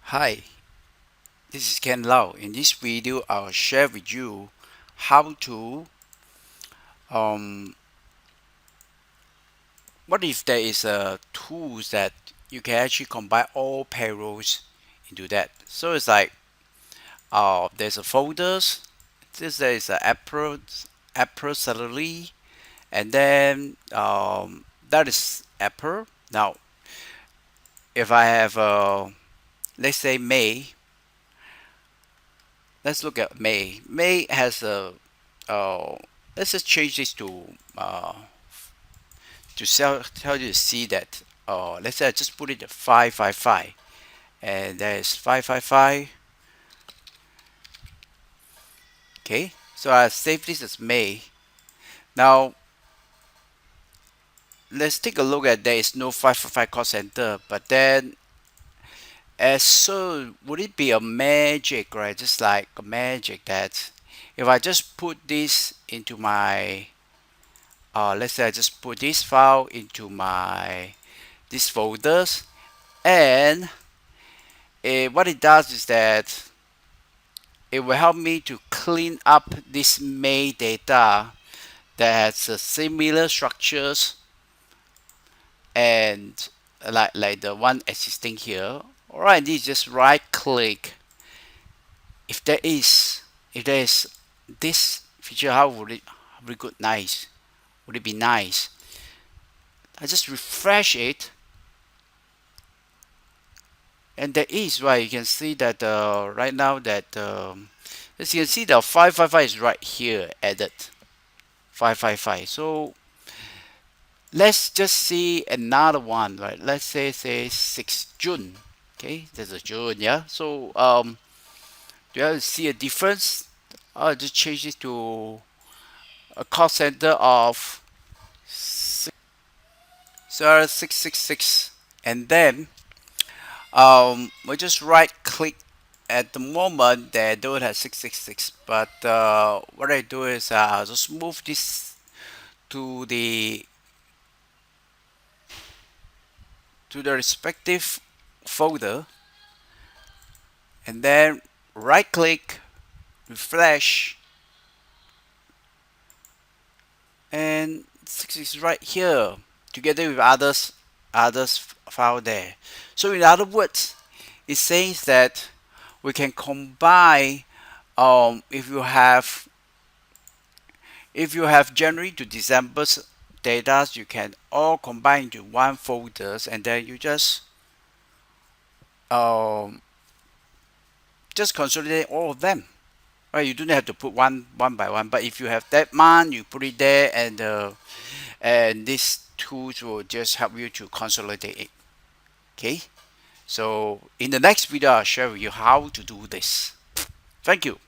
Hi, this is Ken Lau. In this video, I'll share with you how to um, what if there is a tools that you can actually combine all payrolls into that. So it's like there's a folders. There is a April salary, and then that is April. Now, if I have let's say May, let's look at May. May has a uh, let's just change this tell you to see that let's say I just put it at 555 and there's 555. Okay, so I save this as May. Now let's take a look at there is no 555 cost center, but then as so would it be a magic, right? Just like a magic that if I just put this into my let's say I just put this file into my these folders, and what it does is that it will help me to clean up this May data that has similar structures and like the one existing here. Alright, this is just right click. If there is this feature, how would it be good? Nice. Would it be nice? I just refresh it, and there is, right. You can see that right now that as you can see the 555 is right here added 555. So let's just see another one, right? Let's say 6 June. Okay, there's a June, yeah. So do you see a difference? I'll just change it to a cost center of 666, and then we just right click. At the moment they don't have 666, but what I do is I'll just move this to the respective folder, and then right click, refresh, and is right here together with others file there. So in other words, it says that we can combine if you have January to December's data, you can all combine into one folders, and then you um, just consolidate all of them. Right, you don't have to put one by one, but if you have that month, you put it there, and these tools will just help you to consolidate it. Okay, so in the next video, I'll share with you how to do this. Thank you.